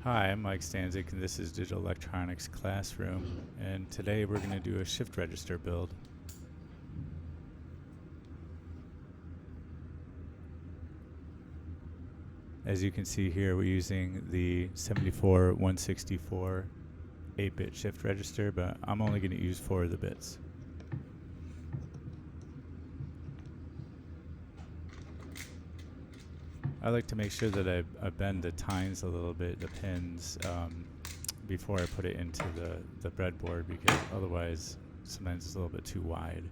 Hi, I'm Mike Stanzik, and this is Digital Electronics Classroom, and today we're going to do a shift register build. As you can see here, we're using the 74164 8-bit shift register, but I'm only going to use 4 of the bits. I like to make sure that I bend the tines a little bit, the pins, before I put it into the breadboard, because otherwise sometimes it's a little bit too wide.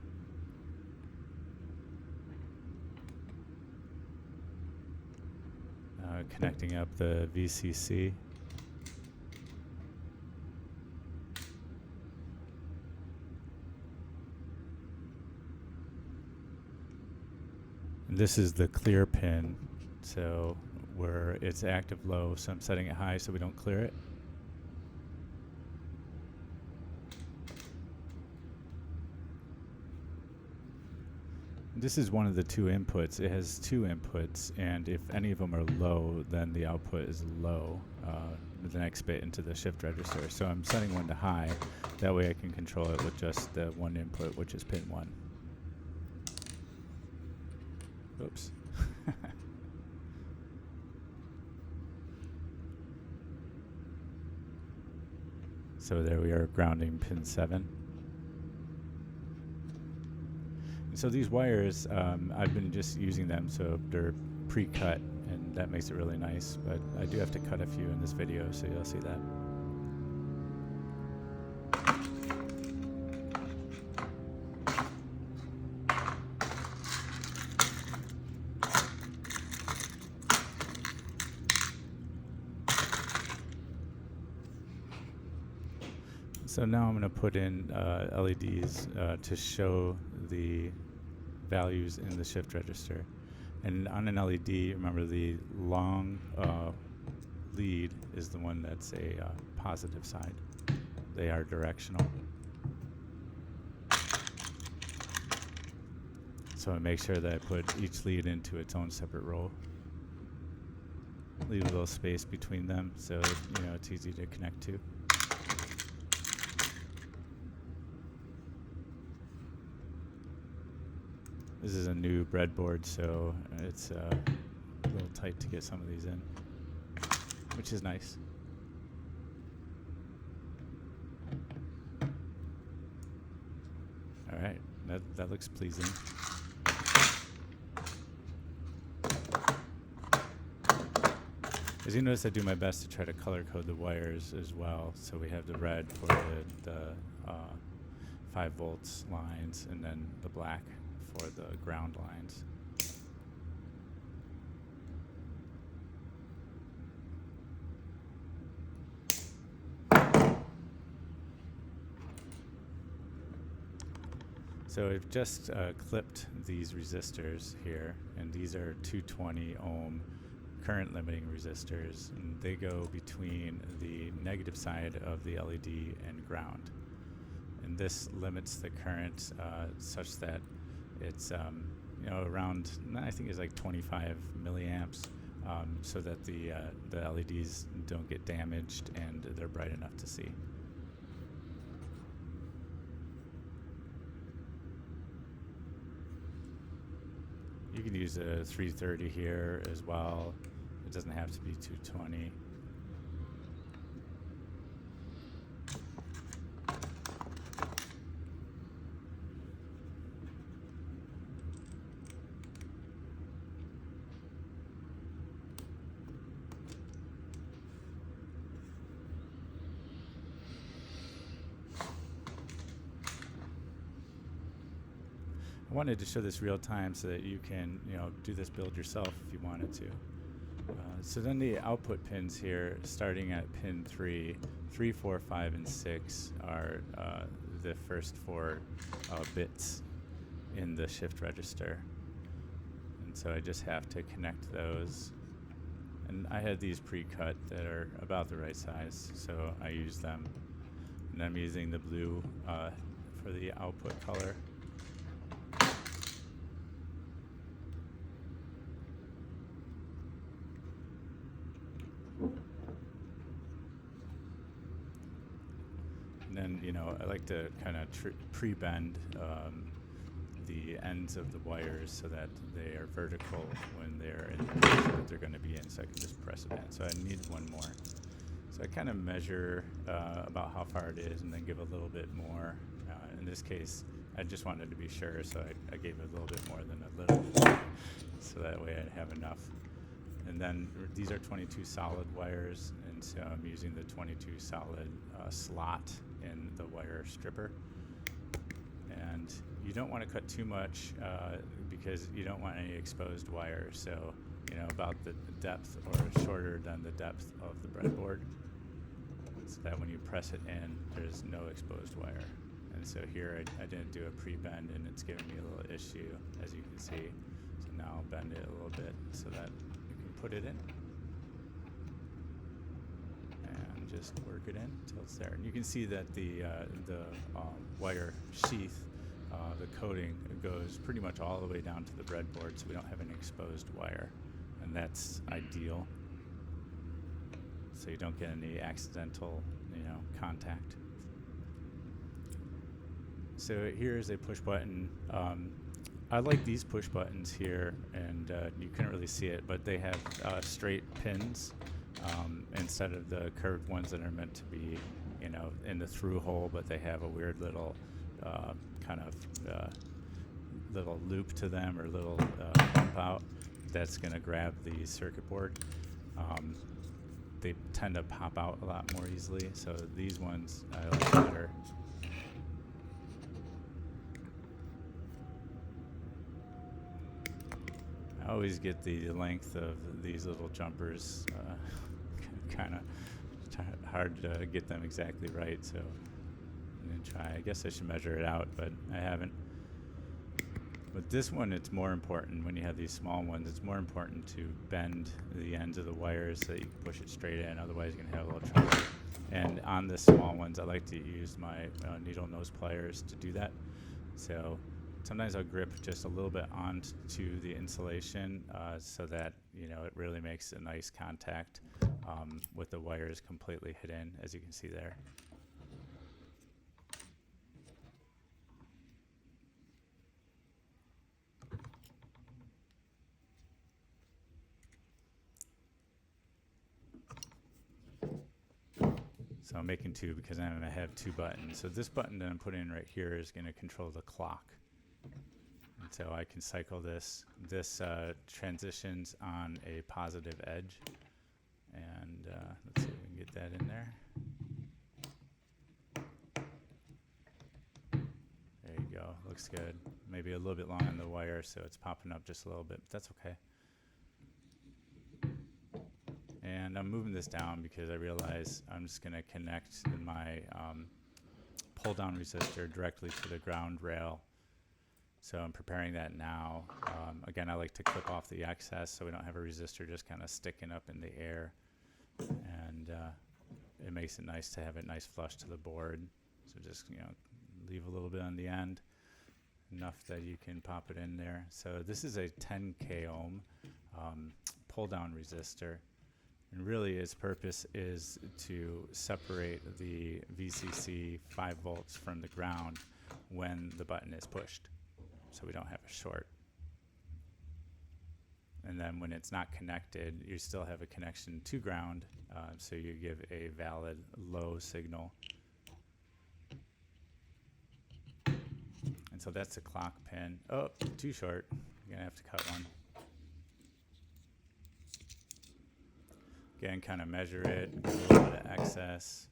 Connecting up the VCC. And this is the clear pin, so where it's active low, so I'm setting it high so we don't clear it. This is one of the 2 inputs. It has 2 inputs, and if any of them are low, then the output is low, the next bit into the shift register. So I'm setting one to high. That way I can control it with just the 1 input, which is pin 1. Oops. So there we are, grounding pin 7. So these wires, I've been just using them, so they're pre-cut, and that makes it really nice, but I do have to cut a few in this video, so you'll see that. So now I'm going to put in LEDs to show the values in the shift register. And on an LED, remember the long lead is the one that's a positive side. They are directional. So I make sure that I put each lead into its own separate row. Leave a little space between them so it's easy to connect to. This is a new breadboard, so it's a little tight to get some of these in, which is nice. All right, that looks pleasing. As you notice, I do my best to try to color code the wires as well. So we have the red for the 5 volts lines, and then the black for the ground lines. So I've just clipped these resistors here, and these are 220 ohm current limiting resistors, and they go between the negative side of the LED and ground. And this limits the current such that it's around, I think it's like 25 milliamps, so that the LEDs don't get damaged and they're bright enough to see. You can use a 330 here as well. It doesn't have to be 220. I wanted to show this real time so that you can, do this build yourself if you wanted to. So then the output pins here, starting at pin 3, 3, 4, 5, and 6 are the first 4 bits in the shift register. And so I just have to connect those. And I had these pre-cut that are about the right size, so I use them. And I'm using the blue for the output color. I like to kind of pre-bend the ends of the wires so that they are vertical when they're in the position that they're going to be in, so I can just press it in. So I need one more. So I kind of measure about how far it is and then give a little bit more. In this case, I just wanted to be sure, so I gave it a little bit more than a little, so that way I'd have enough. And then these are 22 solid wires, and so I'm using the 22 solid slot in the wire stripper. And you don't want to cut too much because you don't want any exposed wire. So, about the depth or shorter than the depth of the breadboard, so that when you press it in, there's no exposed wire. And so here I didn't do a pre-bend, and it's giving me a little issue, as you can see. So now I'll bend it a little bit so that put it in and just work it in until it's there. And you can see that the wire sheath, the coating, goes pretty much all the way down to the breadboard, so we don't have an exposed wire, and that's ideal, so you don't get any accidental contact. So here is a push button. I like these push buttons here, and you couldn't really see it, but they have straight pins instead of the curved ones that are meant to be, in the through hole, but they have a weird little kind of little loop to them, or little bump out that's going to grab the circuit board. They tend to pop out a lot more easily, so these ones I like better. I always get the length of these little jumpers kind of hard to get them exactly right, so I'm going to try. I guess I should measure it out, but I haven't. But this one, it's more important. When you have these small ones, it's more important to bend the ends of the wires so that you can push it straight in, otherwise you're going to have a little trouble. And on the small ones, I like to use my needle nose pliers to do that. So sometimes I'll grip just a little bit onto the insulation so that it really makes a nice contact with the wires completely hidden, as you can see there. So I'm making two because I'm going to have two buttons. So this button that I'm putting in right here is going to control the clock. And so I can cycle this. This transitions on a positive edge. And let's see if we can get that in there. There you go. Looks good. Maybe a little bit long on the wire, so it's popping up just a little bit, but that's okay. And I'm moving this down because I realize I'm just going to connect my pull-down resistor directly to the ground rail. So I'm preparing that now. Again, I like to clip off the excess so we don't have a resistor just kind of sticking up in the air. And it makes it nice to have it nice flush to the board. So just leave a little bit on the end, enough that you can pop it in there. So this is a 10K ohm pull-down resistor. And really its purpose is to separate the VCC 5 volts from the ground when the button is pushed, so we don't have a short. And then when it's not connected, you still have a connection to ground, so you give a valid low signal. And so that's the clock pin. Oh, too short. You're gonna have to cut one. Again, kind of measure it, a little bit of excess.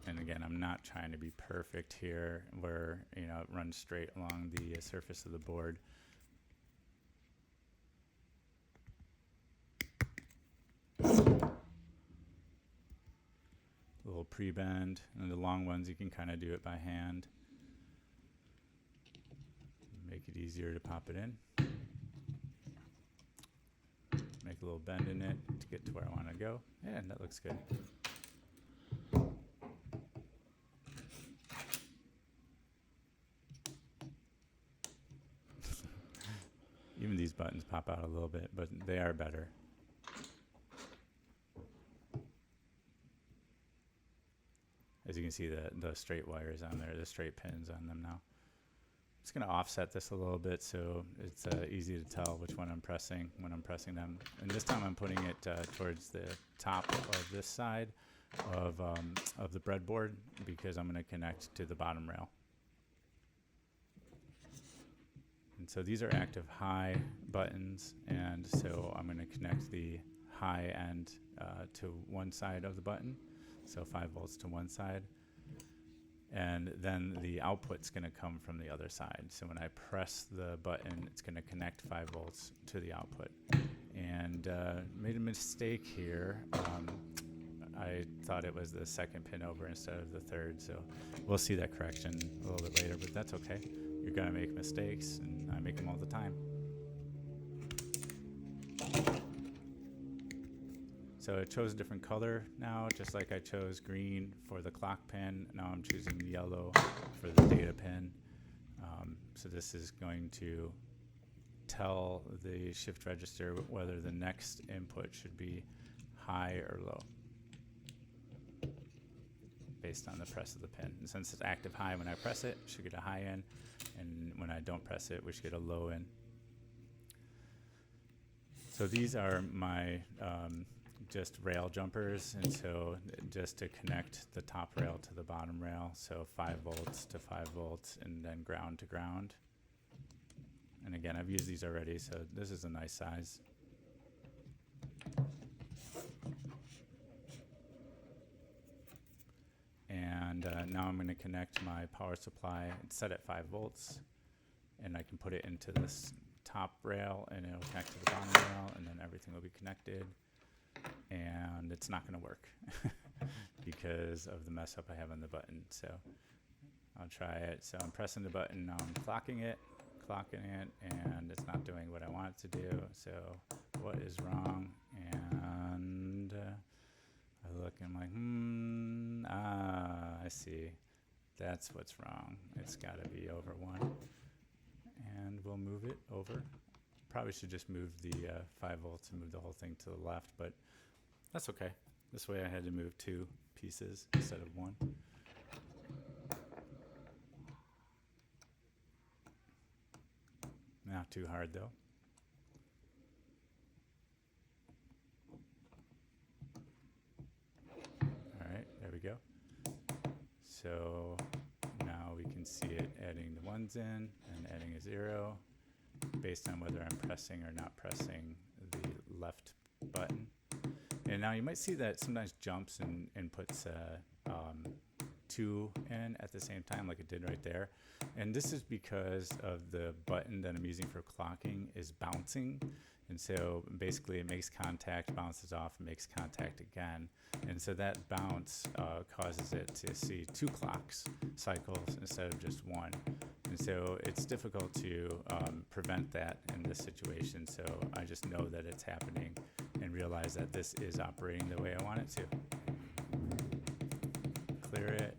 And again, I'm not trying to be perfect here where it runs straight along the surface of the board. A little pre-bend, and the long ones you can kind of do it by hand. Make it easier to pop it in. Make a little bend in it to get to where I want to go. Yeah, and that looks good. Even these buttons pop out a little bit, but they are better. can see the straight wires on there, the straight pins on them now. I'm just going to offset this a little bit so it's easy to tell which one I'm pressing when I'm pressing them. And this time I'm putting it towards the top of this side of the breadboard because I'm going to connect to the bottom rail. And so these are active high buttons, and so I'm going to connect the high end to one side of the button, so 5 volts to one side. And then the output's going to come from the other side. So when I press the button, it's going to connect 5 volts to the output. And made a mistake here. I thought it was the second pin over instead of the third. So we'll see that correction a little bit later, but that's okay. You're going to make mistakes, and I make them all the time. So I chose a different color now, just like I chose green for the clock pin. Now I'm choosing yellow for the data pin. So this is going to tell the shift register whether the next input should be high or low based on the press of the pin. And since it's active high when I press it, it should get a high in, and when I don't press it, we should get a low in. So these are my just rail jumpers, and so just to connect the top rail to the bottom rail, so 5 volts to 5 volts and then ground to ground. And again, I've used these already, so this is a nice size. And now I'm going to connect my power supply. It's set at 5 volts, and I can put it into this top rail and it'll connect to the bottom rail, and then everything will be connected. And it's not going to work because of the mess up I have on the button. So I'll try it. So I'm pressing the button, now I'm clocking it, and it's not doing what I want it to do. So what is wrong? And I look and I'm like, I see. That's what's wrong. It's got to be over 1. And we'll move it over. Probably should just move the 5 volts and move the whole thing to the left, but that's okay. This way I had to move 2 pieces instead of 1. Not too hard though. All right, there we go. So now we can see it adding the 1s in and adding a 0 based on whether I'm pressing or not pressing the left button. And now you might see that sometimes jumps and puts 2 in at the same time, like it did right there. And this is because of the button that I'm using for clocking is bouncing. And so basically it makes contact, bounces off, and makes contact again. And so that bounce causes it to see 2 clocks cycles instead of just 1. And so it's difficult to prevent that in this situation. So I just know that it's happening and realize that this is operating the way I want it to. Clear it.